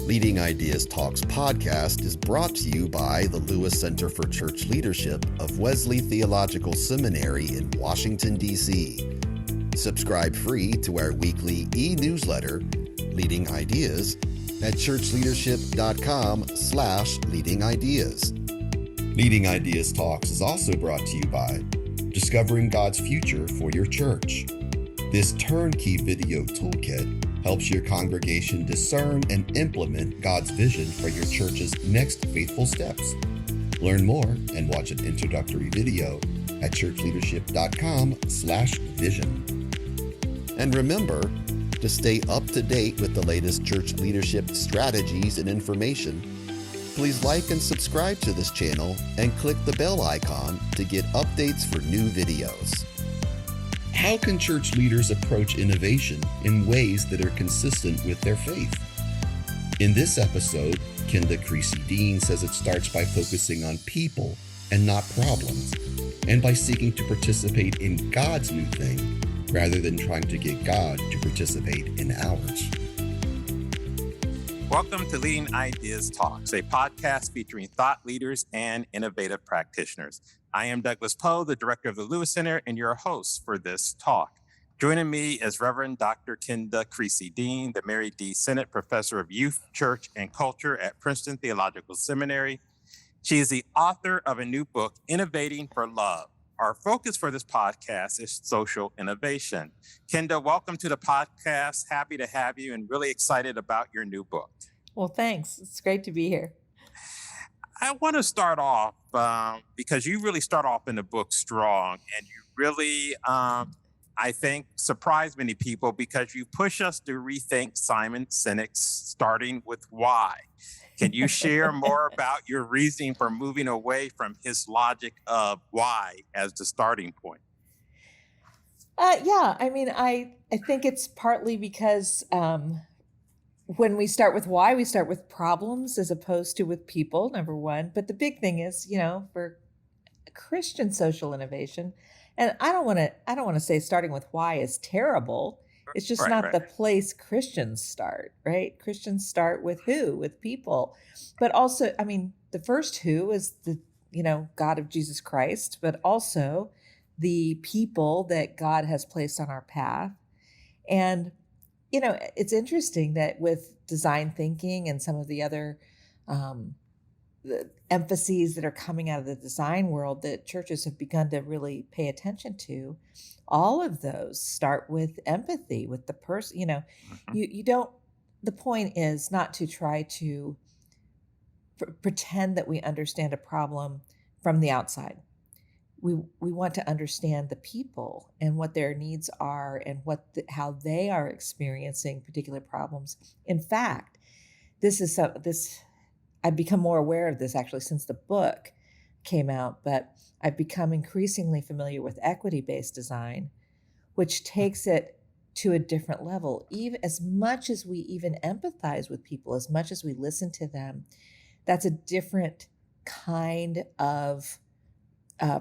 Leading Ideas Talks podcast is brought to you by the Lewis Center for Church Leadership of Wesley Theological Seminary in Washington, D.C. Subscribe free to our weekly e-newsletter, Leading Ideas, at churchleadership.com/leading ideas. Leading Ideas Talks is also brought to you by Discovering God's Future for Your Church. This turnkey video toolkit helps your congregation discern and implement God's vision for your church's next faithful steps. Learn more and watch an introductory video at churchleadership.com/vision. And remember, to stay up to date with the latest church leadership strategies and information, please like and subscribe to this channel and click the bell icon to get updates for new videos. How can church leaders approach innovation in ways that are consistent with their faith? In this episode, Kenda Dean says it starts by focusing on people and not problems, and by seeking to participate in God's new thing rather than trying to get God to participate in ours. Welcome to Leading Ideas Talks, a podcast featuring thought leaders and innovative practitioners. I am Douglas Poe, the director of the Lewis Center, and your host for this talk. Joining me is Reverend Dr. Kenda Dean, the Mary D. Sennett Professor of Youth, Church, and Culture at Princeton Theological Seminary. She is the author of a new book, Innovating for Love. Our focus for this podcast is social innovation. Kenda, welcome to the podcast. Happy to have you and really excited about your new book. Well, thanks. It's great to be here. I want to start off because you really start off in the book strong, and you really, I think, surprise many people because you push us to rethink Simon Sinek's starting with why. Can you share more about your reasoning for moving away from his logic of why as the starting point? I think it's partly because when we start with why, we start with problems as opposed to with people, number one. But the big thing is, for Christian social innovation, and I don't want to say starting with why is terrible. It's just not the place Christians start, right? Christians start with who? With people. But also, the first who is the, God of Jesus Christ, but also the people that God has placed on our path. And it's interesting that with design thinking and some of the other the emphases that are coming out of the design world that churches have begun to really pay attention to, all of those start with empathy with the person. You don't, the point is not to try to pretend that we understand a problem from the outside. We want to understand the people and what their needs are and how they are experiencing particular problems. In fact, I've become more aware of this actually since the book came out, but I've become increasingly familiar with equity-based design, which takes it to a different level. Even as much as we even empathize with people, as much as we listen to them, that's a different kind of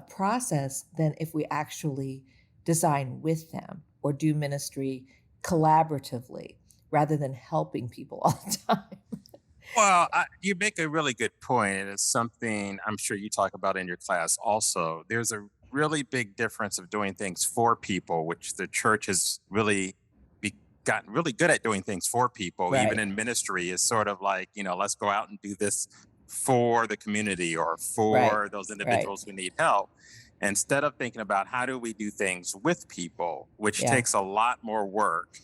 process than if we actually design with them or do ministry collaboratively rather than helping people all the time. Well, you make a really good point, and it's something I'm sure you talk about in your class also. There's a really big difference of doing things for people, which the church has really gotten really good at doing things for people, Right. Even in ministry. Is sort of like, let's go out and do this for the community or for those individuals who need help, instead of thinking about how do we do things with people, which takes a lot more work,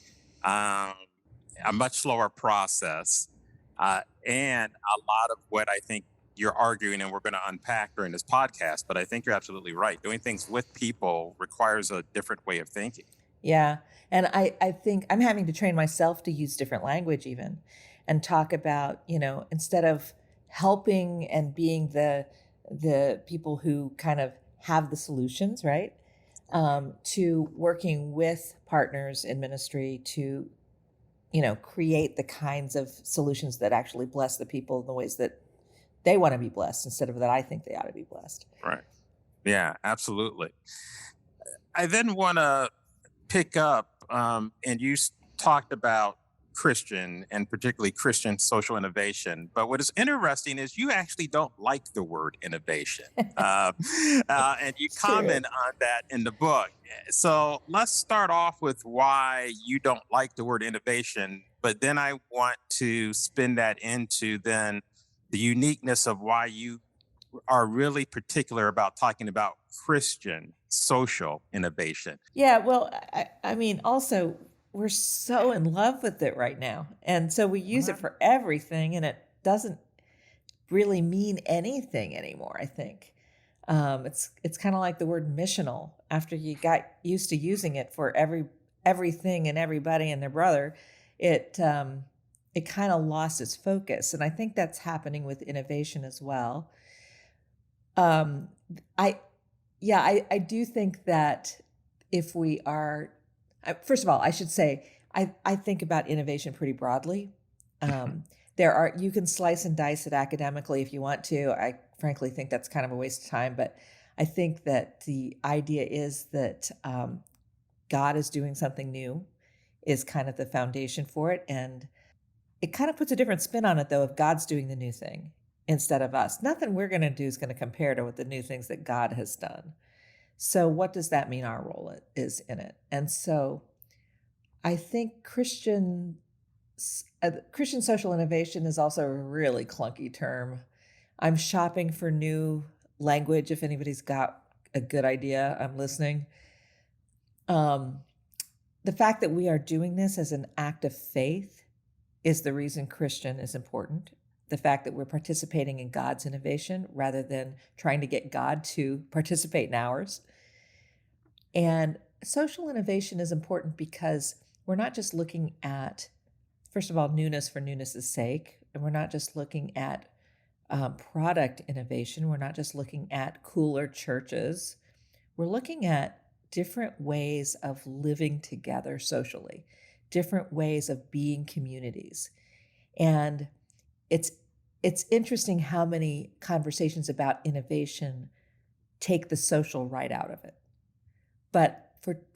a much slower process, and a lot of what I think you're arguing and we're going to unpack during this podcast. But I think you're absolutely right. Doing things with people requires a different way of thinking. Yeah. And I think I'm having to train myself to use different language even and talk about, instead of helping and being the people who kind of have the solutions, right? To working with partners in ministry to, create the kinds of solutions that actually bless the people in the ways that they want to be blessed instead of that I think they ought to be blessed. Right. Yeah, absolutely. I then want to pick up, and you talked about Christian and particularly Christian social innovation. But what is interesting is you actually don't like the word innovation. And you It's true. comment on that in the book. So let's start off with why you don't like the word innovation. But then I want to spin that into then the uniqueness of why you are really particular about talking about Christian social innovation. Yeah, well, I mean, also, we're so in love with it right now. And so we use it for everything, and it doesn't really mean anything anymore, I think. It's kind of like the word missional. After you got used to using it for everything and everybody and their brother, it kind of lost its focus. And I think that's happening with innovation as well. Um, I I do think that if we are, first of all, I should say, I think about innovation pretty broadly. You can slice and dice it academically if you want to. I frankly think that's kind of a waste of time, but I think that the idea is that God is doing something new is kind of the foundation for it. And it kind of puts a different spin on it, though, if God's doing the new thing instead of us. Nothing we're going to do is going to compare to what the new things that God has done. So what does that mean our role is in it? And so I think Christian social innovation is also a really clunky term. I'm shopping for new language. If anybody's got a good idea, I'm listening. The fact that we are doing this as an act of faith is the reason Christian is important. The fact that we're participating in God's innovation rather than trying to get God to participate in ours. And social innovation is important because we're not just looking at, first of all, newness for newness' sake, and we're not just looking at product innovation. We're not just looking at cooler churches. We're looking at different ways of living together socially, different ways of being communities. And it's interesting how many conversations about innovation take the social right out of it. But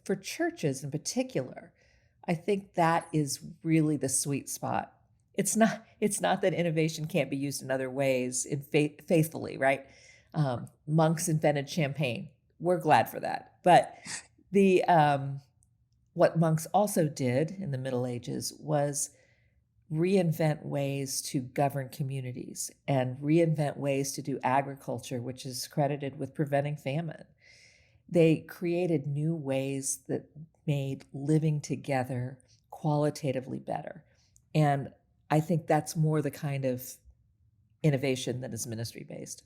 for churches in particular, I think that is really the sweet spot. It's not that innovation can't be used in other ways faithfully, right? Monks invented champagne. We're glad for that. But the what monks also did in the Middle Ages was reinvent ways to govern communities and reinvent ways to do agriculture, which is credited with preventing famine. They created new ways that made living together qualitatively better. And I think that's more the kind of innovation that is ministry based.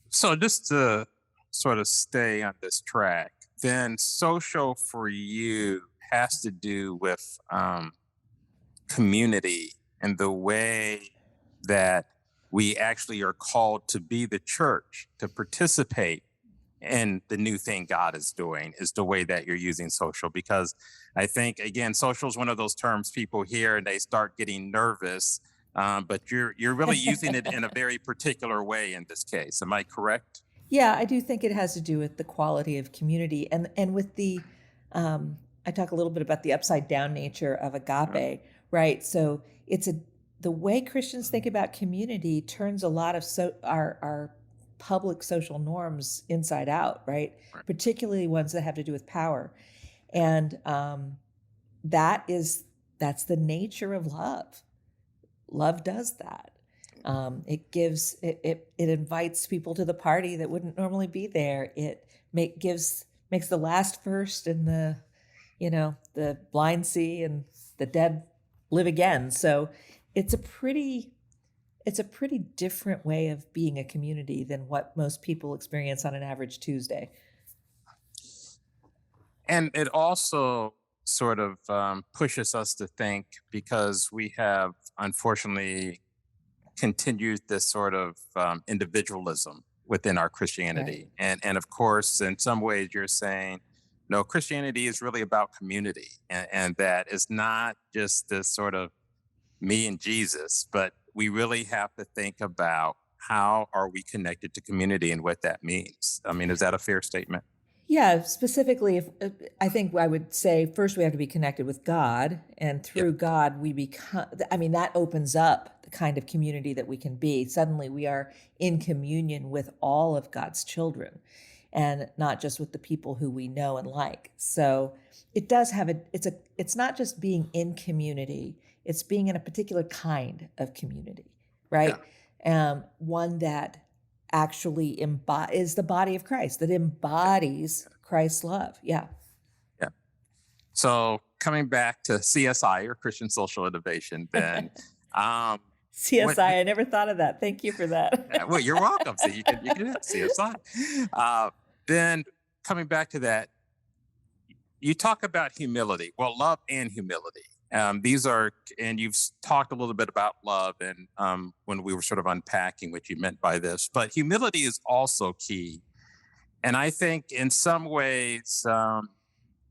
So just to sort of stay on this track, then social for you has to do with community and the way that we actually are called to be the church, to participate in the new thing God is doing, is the way that you're using social. Because I think, again, social is one of those terms people hear and they start getting nervous, but you're really using it in a very particular way in this case. Am I correct? Yeah, I do think it has to do with the quality of community and with the, I talk a little bit about the upside down nature of agape, right? So the way Christians think about community turns a lot of our public social norms inside out, right? Particularly ones that have to do with power. And that's the nature of love. Love does that. It invites people to the party that wouldn't normally be there. It makes the last first and the blind see and the dead live again. So it's a pretty different way of being a community than what most people experience on an average Tuesday. And it also sort of pushes us to think, because we have unfortunately continued this sort of individualism within our Christianity. Right. And of course, in some ways you're saying, no, Christianity is really about community, and that it's not just this sort of me and Jesus, but we really have to think about how are we connected to community and what that means. I mean, is that a fair statement? Yeah, specifically, if I think I would say first we have to be connected with God, and Yep. through God we become. I mean, that opens up the kind of community that we can be. Suddenly, we are in communion with all of God's children, and not just with the people who we know and like. So it does have a. It's not just being in community; it's being in a particular kind of community, Yeah. right? One that actually is the body of Christ, that embodies Christ's love. Yeah. Yeah. So coming back to CSI, or Christian Social Innovation, then what CSI, I never thought of that. Thank you for that. well, you're welcome. So you can hit CSI. Then coming back to that, you talk about humility. Well, love and humility. These are, and you've talked a little bit about love, and when we were sort of unpacking what you meant by this, but humility is also key. And I think in some ways,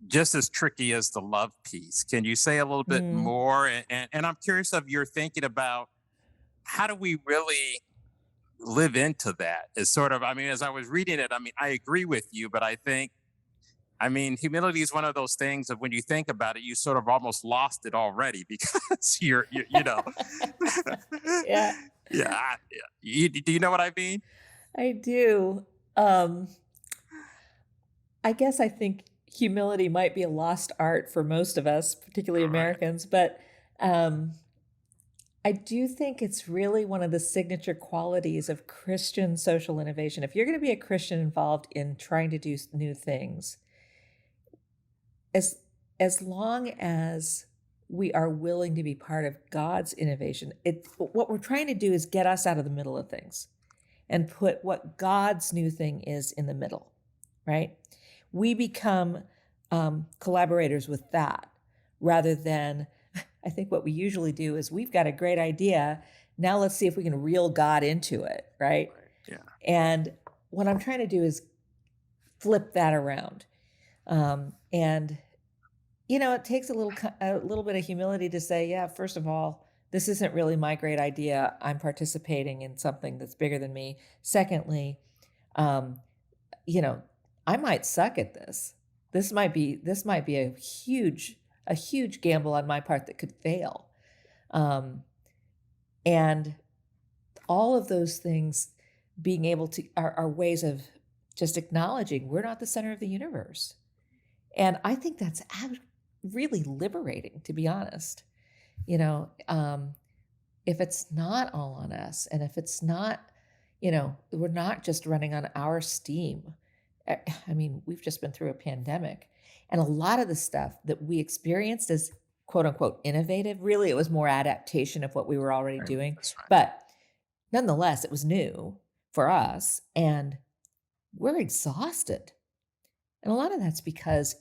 just as tricky as the love piece. Can you say a little bit Mm, more? And I'm curious of your thinking about how do we really live into that? Is sort of, I mean, as I was reading it, I mean, I agree with you, but I think, I mean, humility is one of those things that when you think about it, you sort of almost lost it already because you know, yeah, yeah, yeah. Do you know what I mean? I do. Um, I guess I think humility might be a lost art for most of us, particularly All right. Americans, but um, I do think it's really one of the signature qualities of Christian social innovation. If you're going to be a Christian involved in trying to do new things, as as long as we are willing to be part of God's innovation, what we're trying to do is get us out of the middle of things and put what God's new thing is in the middle, right? We become collaborators with that rather than, I think what we usually do is we've got a great idea. Now let's see if we can reel God into it, right? Yeah. And what I'm trying to do is flip that around. And it takes a little bit of humility to say, yeah, first of all, this isn't really my great idea. I'm participating in something that's bigger than me. Secondly, um, I might suck at this. This might be a huge gamble on my part that could fail. And all of those things being able to are ways of just acknowledging we're not the center of the universe. And I think that's really liberating, to be honest. If it's not all on us, and if it's not, we're not just running on our steam. I mean, we've just been through a pandemic, and a lot of the stuff that we experienced as quote unquote innovative, really, it was more adaptation of what we were already Right. doing. That's right. But nonetheless, it was new for us, and we're exhausted. And a lot of that's because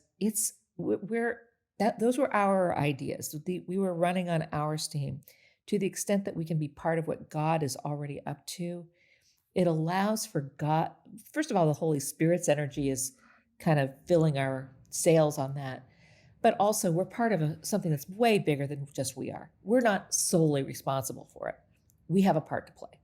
those were our ideas. We were running on our steam. To the extent that we can be part of what God is already up to, it allows for God. First of all, the Holy Spirit's energy is kind of filling our sails on that. But also, we're part of something that's way bigger than just we are. We're not solely responsible for it. We have a part to play.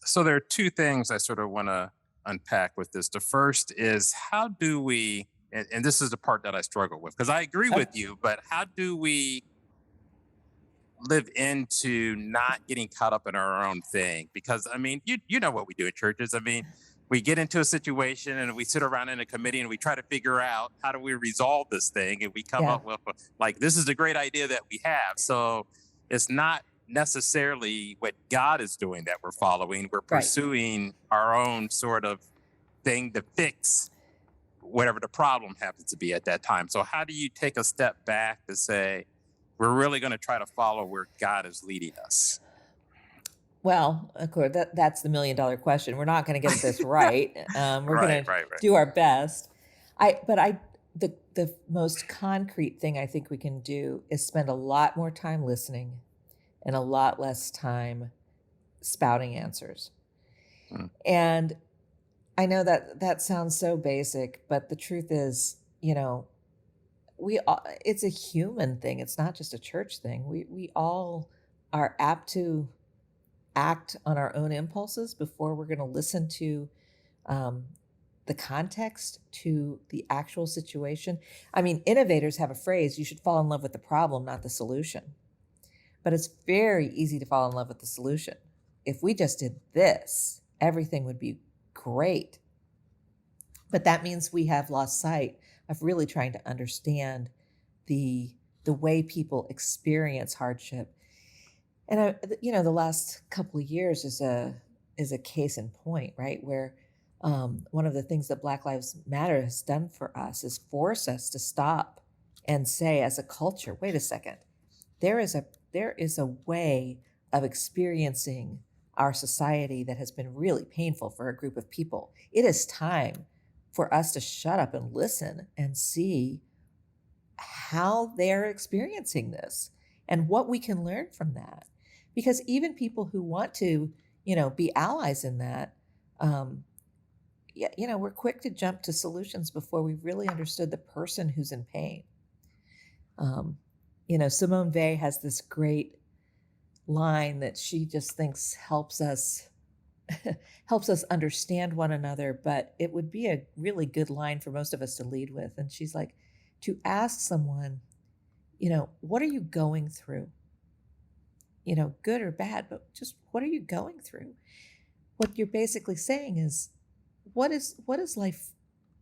So there are two things I sort of want to unpack with this. The first is how do we, and this is the part that I struggle with, because I agree with you, but how do we live into not getting caught up in our own thing? Because I mean, you know what we do in churches. I mean, we get into a situation and we sit around in a committee and we try to figure out how do we resolve this thing, and we come Yeah. up with like, this is the great idea that we have. So it's not necessarily what God is doing that we're following. We're Right. pursuing our own sort of thing to fix whatever the problem happens to be at that time. So how do you take a step back to say, we're really going to try to follow where God is leading us? Well, of course, that's the $1,000,000 question. We're not going to get this right. We're going to Right. do our best. The most concrete thing I think we can do is spend a lot more time listening and a lot less time spouting answers. Mm. And I know that sounds so basic, but the truth is, it's a human thing. It's not just a church thing. We all are apt to act on our own impulses before we're going to listen to the context to the actual situation. I mean, innovators have a phrase, you should fall in love with the problem, not the solution. But it's very easy to fall in love with the solution. If we just did this, everything would be great. But that means we have lost sight of really trying to understand the way people experience hardship. And the last couple of years is a case in point, right? Where one of the things that Black Lives Matter has done for us is force us to stop and say, as a culture, wait a second, there is a way of experiencing our society that has been really painful for a group of people. It is time for us to shut up and listen and see how they're experiencing this and what we can learn from that. Because even people who want to, be allies in that, we're quick to jump to solutions before we've really understood the person who's in pain. Simone Weil has this great line that she just thinks helps us understand one another, but it would be a really good line for most of us to lead with. And she's like, to ask someone, what are you going through? Good or bad, but just what are you going through? What you're basically saying is, what is life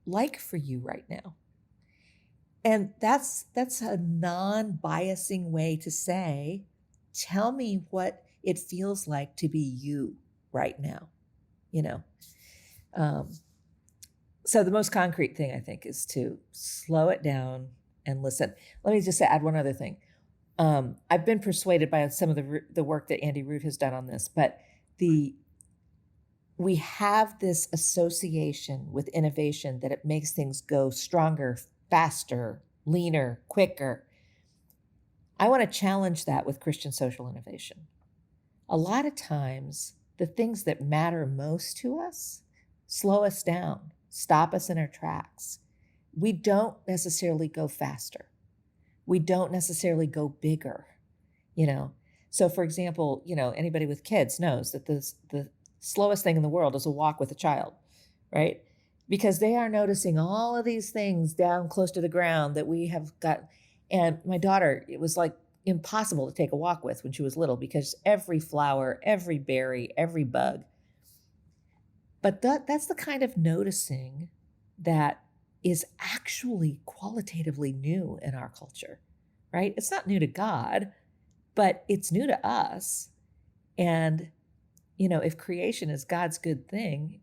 like for you right now? And that's a non-biasing way to say, tell me what it feels like to be you right now, So the most concrete thing, I think, is to slow it down and listen. Let me just add one other thing. I've been persuaded by some of the work that Andy Root has done on this, but we have this association with innovation that it makes things go stronger, faster, leaner, quicker. I want to challenge that with Christian social innovation. A lot of times, the things that matter most to us slow us down, stop us in our tracks. We don't necessarily go faster. We don't necessarily go bigger, So for example, anybody with kids knows that the slowest thing in the world is a walk with a child, right? Because they are noticing all of these things down close to the ground that we have got. And my daughter, it was like impossible to take a walk with when she was little because every flower, every berry, every bug. But that's the kind of noticing that is actually qualitatively new in our culture, right? It's not new to God, but it's new to us. And, if creation is God's good thing,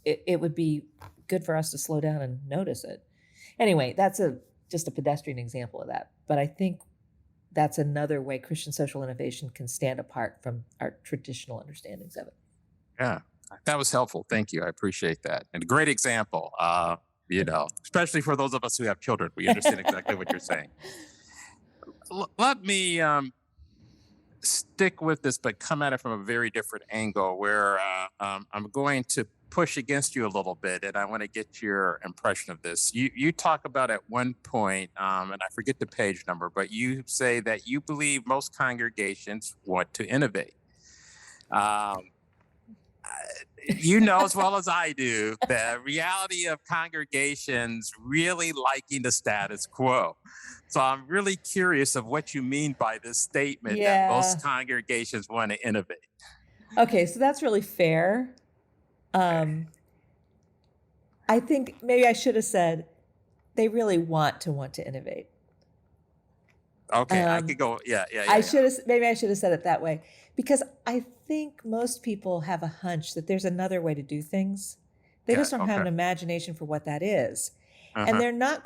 it would be good for us to slow down and notice it. Anyway, that's just a pedestrian example of that. But I think that's another way Christian social innovation can stand apart from our traditional understandings of it. Yeah, that was helpful. Thank you. I appreciate that. And a great example, especially for those of us who have children, we understand exactly what you're saying. Let me stick with this, but come at it from a very different angle where I'm going to push against you a little bit, and I want to get your impression of this. You talk about at one point, and I forget the page number, but you say that you believe most congregations want to innovate. As well as I do, the reality of congregations really liking the status quo. So I'm really curious of what you mean by this statement that most congregations want to innovate. Okay, so that's really fair. I think maybe I should have said they really want to innovate. Okay, I could go. Yeah. Maybe I should have said it that way, because I think most people have a hunch that there's another way to do things. They just don't have an imagination for what that is. And they're not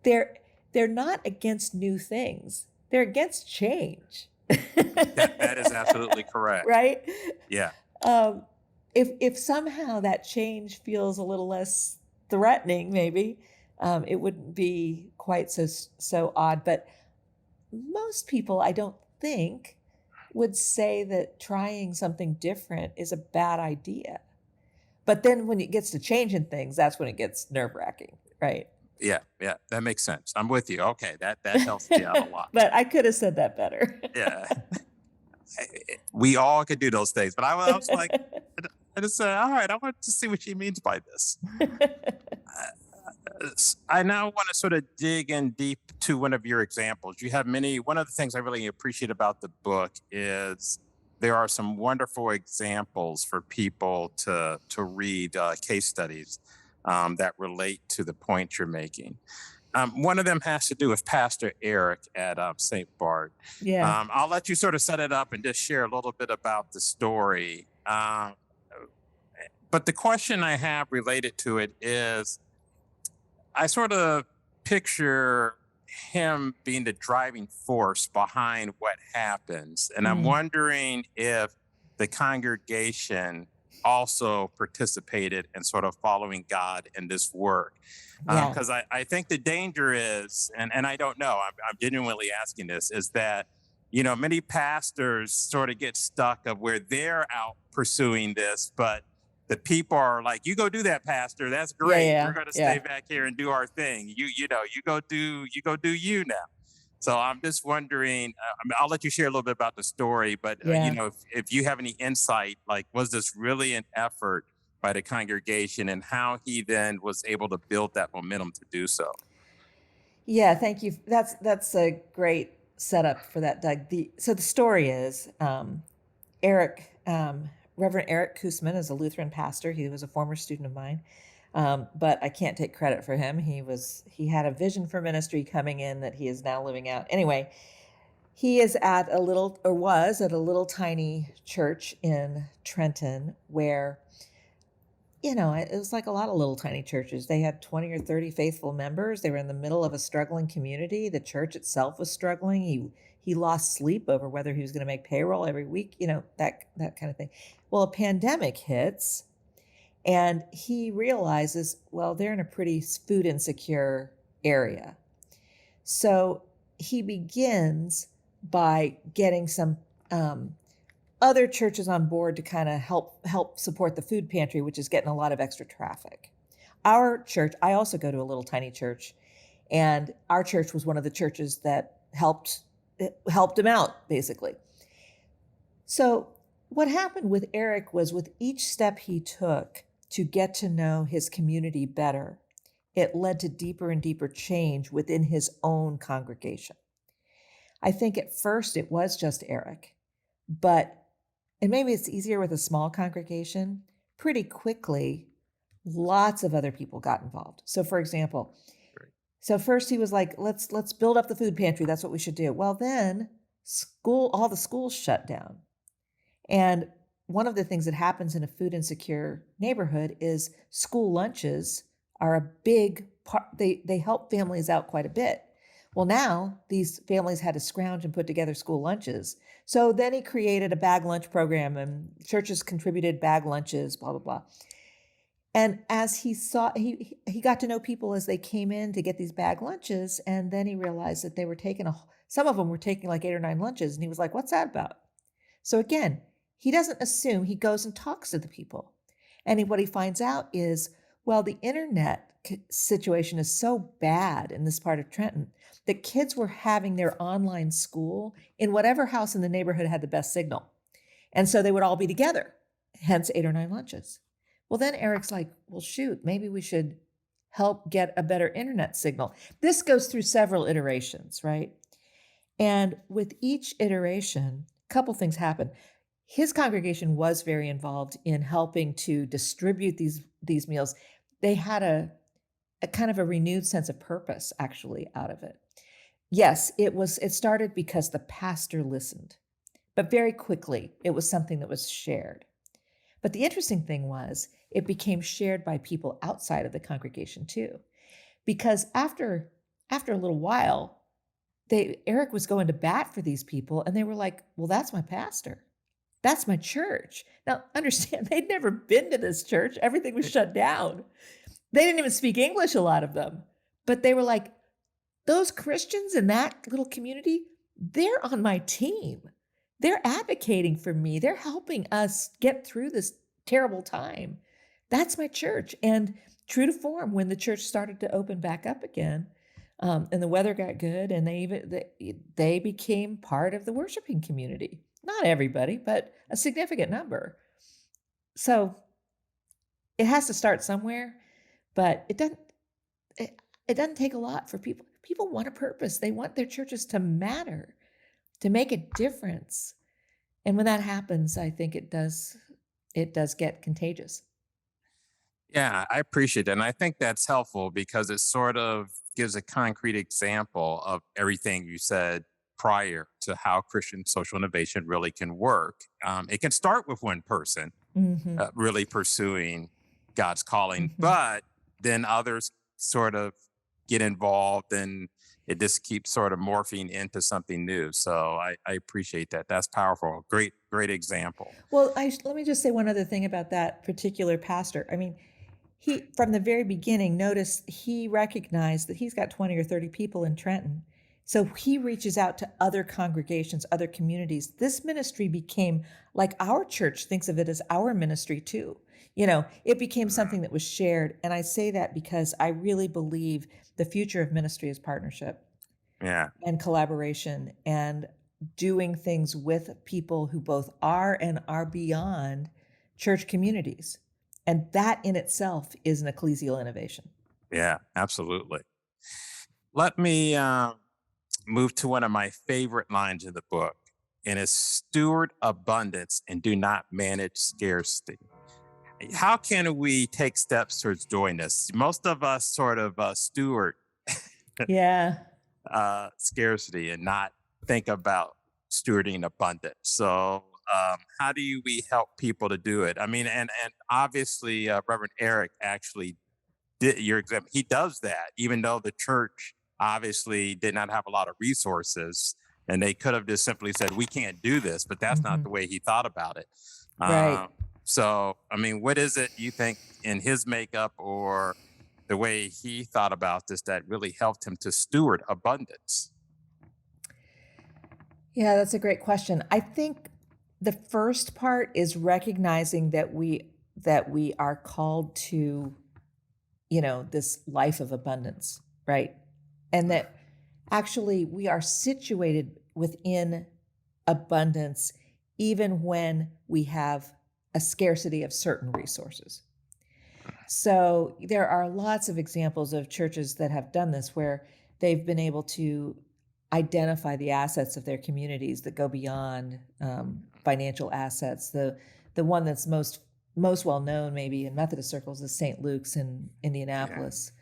they're not against new things. They're against change. That is absolutely correct. Right? Yeah. If somehow that change feels a little less threatening, maybe it wouldn't be quite so odd. But most people, I don't think, would say that trying something different is a bad idea. But then when it gets to changing things, that's when it gets nerve-wracking, right? Yeah, that makes sense. I'm with you. Okay, that helps me out a lot. But I could have said that better. Yeah. We all could do those things, but I was like, I just said, all right, I want to see what she means by this. I now want to sort of dig in deep to one of your examples. You have many. One of the things I really appreciate about the book is there are some wonderful examples for people to read, case studies that relate to the point you're making. One of them has to do with Pastor Eric at St. Bart. Yeah. I'll let you sort of set it up and just share a little bit about the story. But the question I have related to it is, I sort of picture him being the driving force behind what happens. And I'm Mm, wondering if the congregation also participated in sort of following God in this work. yeah. Because I think the danger is, and I don't know, I'm genuinely asking this, is that, many pastors sort of get stuck of where they're out pursuing this, but the people are like, you go do that, pastor. That's Yeah. great. We're Yeah. going to stay Yeah. back here and do our thing. You go do you now. So I'm just wondering, I'll let you share a little bit about the story, but Yeah. if you have any insight, like, was this really an effort by the congregation, and how he then was able to build that momentum to do so? Yeah, thank you. That's a great setup for that, Doug. So the story is Eric, Reverend Eric Koosman is a Lutheran pastor. He was a former student of mine, but I can't take credit for him. He had a vision for ministry coming in that he is now living out. Anyway, he is at a little, or was at a little tiny church in Trenton where, it was like a lot of little tiny churches. They had 20 or 30 faithful members. They were in the middle of a struggling community. The church itself was struggling. He lost sleep over whether he was going to make payroll every week, that kind of thing. Well, a pandemic hits and he realizes, well, they're in a pretty food insecure area. So he begins by getting some other churches on board to kind of help support the food pantry, which is getting a lot of extra traffic. Our church, I also go to a little tiny church, and our church was one of the churches that helped him out, basically. So what happened with Eric was, with each step he took to get to know his community better, it led to deeper and deeper change within his own congregation. I think at first it was just Eric, and maybe it's easier with a small congregation. Pretty quickly, lots of other people got involved. So for example, so first he was like, let's build up the food pantry. That's what we should do. Well, then all the schools shut down. And one of the things that happens in a food insecure neighborhood is school lunches are a big part. They help families out quite a bit. Well, now these families had to scrounge and put together school lunches. So then he created a bag lunch program, and churches contributed bag lunches, blah, blah, blah. And as he saw, he got to know people as they came in to get these bag lunches. And then he realized that they were some of them were taking like 8 or 9 lunches. And he was like, what's that about? So again, he doesn't assume, he goes and talks to the people. And what he finds out is, well, the internet situation is so bad in this part of Trenton that kids were having their online school in whatever house in the neighborhood had the best signal. And so they would all be together, hence 8 or 9 lunches. Well, then Eric's like, well, shoot, maybe we should help get a better internet signal. This goes through several iterations, right? And with each iteration, a couple things happen. His congregation was very involved in helping to distribute these meals. They had a kind of a renewed sense of purpose, actually, out of it. Yes, it started because the pastor listened, but very quickly it was something that was shared. But the interesting thing was, it became shared by people outside of the congregation too, because after a little while, Eric was going to bat for these people, and they were like, well, that's my pastor. That's my church. Now, understand, they'd never been to this church. Everything was shut down. They didn't even speak English, a lot of them. But they were like, those Christians in that little community, they're on my team. They're advocating for me. They're helping us get through this terrible time. That's my church. And true to form, when the church started to open back up again, and the weather got good, and they became part of the worshiping community. Not everybody, but a significant number. So it has to start somewhere, but it, it doesn't take a lot for people. People want a purpose. They want their churches to matter, to make a difference. And when that happens, I think it does get contagious. Yeah, I appreciate that. And I think that's helpful because it sort of gives a concrete example of everything you said prior to how Christian social innovation really can work. It can start with one person Mm-hmm. really pursuing God's calling, Mm-hmm. but then others sort of get involved and it just keeps sort of morphing into something new. So I appreciate that. That's powerful. Great example. Well, let me just say one other thing about that particular pastor. I mean, he, from the very beginning, notice he recognized that he's got 20 or 30 people in Trenton. So he reaches out to other congregations, other communities. This ministry became like our church thinks of it as our ministry too. It became something that was shared. And I say that because I really believe the future of ministry is partnership Yeah. and collaboration and doing things with people who both are and are beyond church communities. And that in itself is an ecclesial innovation. Yeah, absolutely. Let me move to one of my favorite lines in the book, and it's steward abundance and do not manage scarcity. How can we take steps towards doing this? Most of us sort of steward Yeah. scarcity and not think about stewarding abundance. So, how do we help people to do it? I mean, and obviously, Reverend Eric actually did your example. He does that, even though the church obviously did not have a lot of resources, and they could have just simply said, "We can't do this," but that's not Mm-hmm. the way he thought about it. Right. Um, so, I mean, what is it you think in his makeup or the way he thought about this that really helped him to steward abundance? Yeah, that's a great question. I think the first part is recognizing that we are called to, this life of abundance, right? And that actually we are situated within abundance even when we have a scarcity of certain resources. So there are lots of examples of churches that have done this where they've been able to identify the assets of their communities that go beyond financial assets. The one that's most well known maybe in Methodist circles is St. Luke's in Yeah, Indianapolis,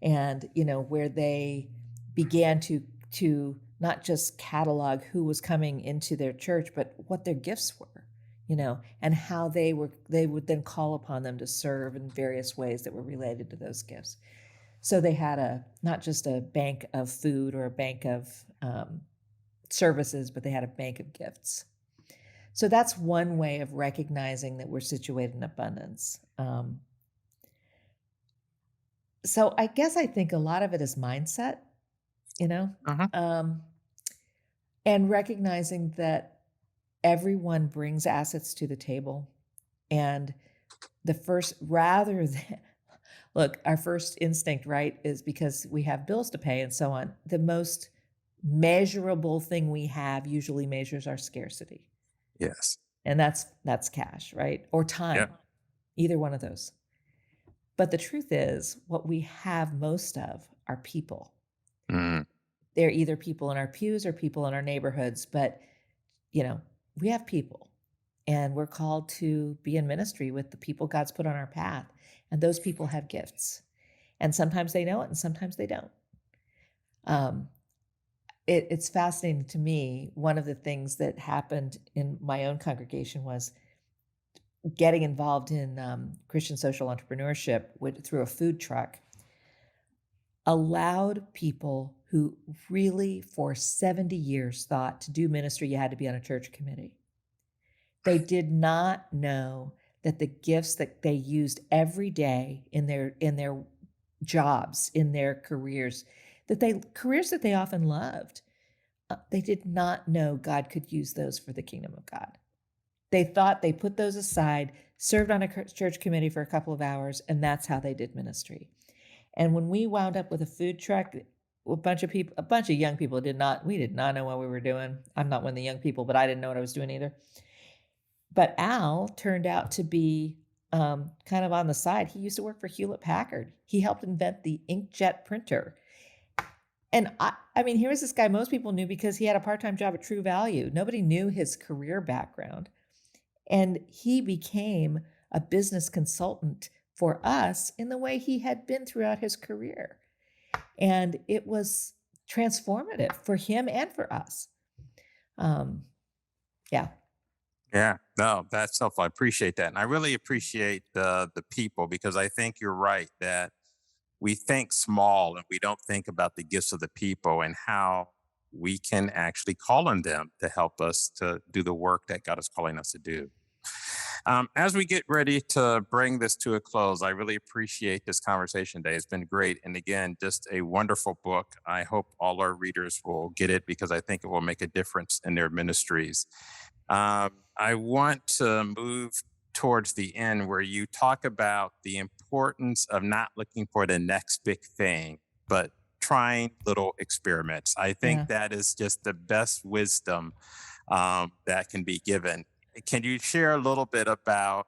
and where they began to not just catalog who was coming into their church, but what their gifts were, and how they would then call upon them to serve in various ways that were related to those gifts. So they had not just a bank of food or a bank of services, but they had a bank of gifts. So that's one way of recognizing that we're situated in abundance. So I guess I think a lot of it is mindset, you know, uh-huh. um, and recognizing that everyone brings assets to the table. And rather than, look, our first instinct, right, is because we have bills to pay and so on. The most measurable thing we have usually measures our scarcity. Yes. And that's cash, right? Or time, Yep. either one of those. But the truth is, what we have most of are people. Mm, They're either people in our pews or people in our neighborhoods, but we have people, and we're called to be in ministry with the people God's put on our path. And those people have gifts, and sometimes they know it and sometimes they don't. It's fascinating to me. One of the things that happened in my own congregation was getting involved in Christian social entrepreneurship through a food truck allowed people who really for 70 years thought to do ministry you had to be on a church committee. They did not know that the gifts that they used every day in their jobs, in their careers, careers that they often loved, they did not know God could use those for the kingdom of God. They thought they put those aside, served on a church committee for a couple of hours, and that's how they did ministry. And when we wound up with a food truck, a bunch of young people we did not know what we were doing. I'm not one of the young people, but I didn't know what I was doing either. But Al turned out to be kind of on the side, he used to work for Hewlett Packard. He helped invent the inkjet printer. And I mean, here was this guy most people knew because he had a part-time job at True Value. Nobody knew his career background. And he became a business consultant for us in the way he had been throughout his career. And it was transformative for him and for us. Yeah. Yeah, no, that's helpful. I appreciate that. And I really appreciate the people, because I think you're right that we think small and we don't think about the gifts of the people and how we can actually call on them to help us to do the work that God is calling us to do. As we get ready to bring this to a close, I really appreciate this conversation today. It's been great. And again, just a wonderful book. I hope all our readers will get it because I think it will make a difference in their ministries. I want to move towards the end where you talk about the importance of not looking for the next big thing, but trying little experiments. I think that is just the best wisdom that can be given. Can you share a little bit about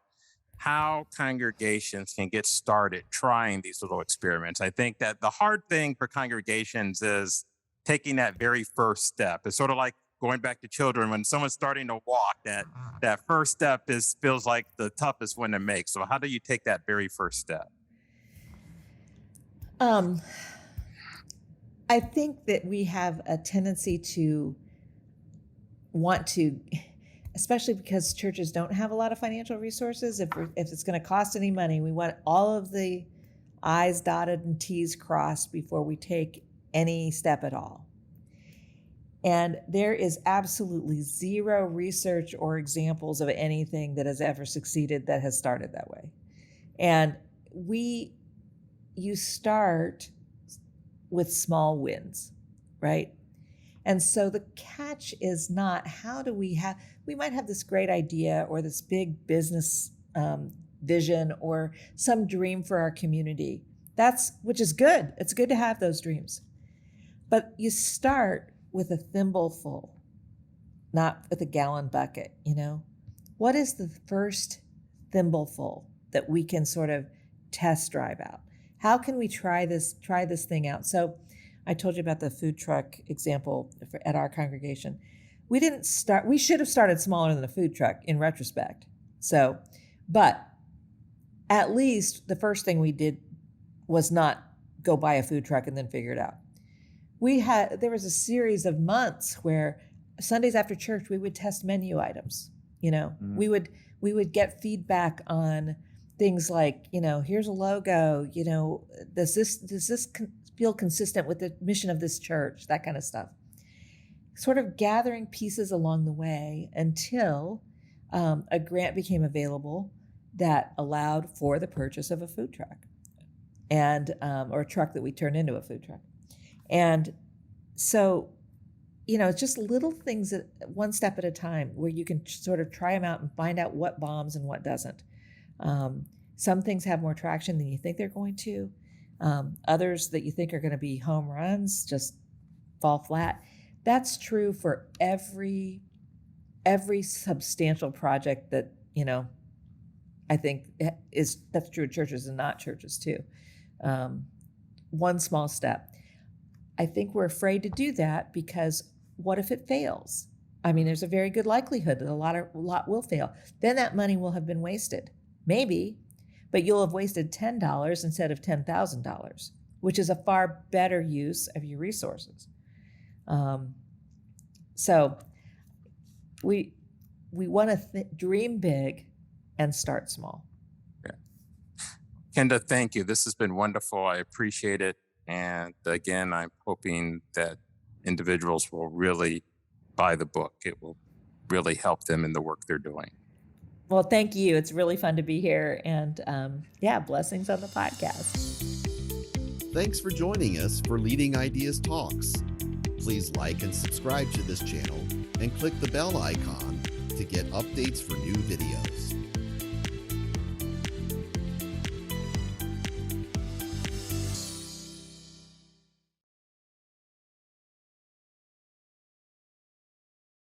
how congregations can get started trying these little experiments? I think that the hard thing for congregations is taking that very first step. It's sort of like going back to children, when someone's starting to walk, that first step feels like the toughest one to make. So how do you take that very first step? I think that we have a tendency to want to, especially because churches don't have a lot of financial resources, if it's going to cost any money, we want all of the I's dotted and T's crossed before we take any step at all. And there is absolutely zero research or examples of anything that has ever succeeded that has started that way. And you start with small wins, right? And so the catch is not we might have this great idea or this big business vision or some dream for our community. Which is good. It's good to have those dreams. But you start with a thimbleful, not with a gallon bucket, What is the first thimbleful that we can sort of test drive out? How can we try this thing out? So I told you about the food truck example at our congregation. We should have started smaller than a food truck in retrospect. But at least the first thing we did was not go buy a food truck and then figure it out. There was a series of months where Sundays after church, we would test menu items. We would get feedback on things like, here's a logo, does this feel consistent with the mission of this church, that kind of stuff. Sort of gathering pieces along the way until a grant became available that allowed for the purchase of a food truck or a truck that we turned into a food truck. And so, it's just little things one step at a time where you can sort of try them out and find out what bombs and what doesn't. Some things have more traction than you think they're going to. Others that you think are going to be home runs just fall flat. That's true for every substantial project that, I think that's true of churches and not churches too. One small step. I think we're afraid to do that because what if it fails? I mean, there's a very good likelihood that a lot will fail. Then that money will have been wasted. Maybe, but you'll have wasted $10 instead of $10,000, which is a far better use of your resources. So we want to dream big and start small. Yeah. Kenda, thank you. This has been wonderful. I appreciate it. And again, I'm hoping that individuals will really buy the book. It will really help them in the work they're doing. Well, thank you. It's really fun to be here. And blessings on the podcast. Thanks for joining us for Leading Ideas Talks. Please like and subscribe to this channel and click the bell icon to get updates for new videos.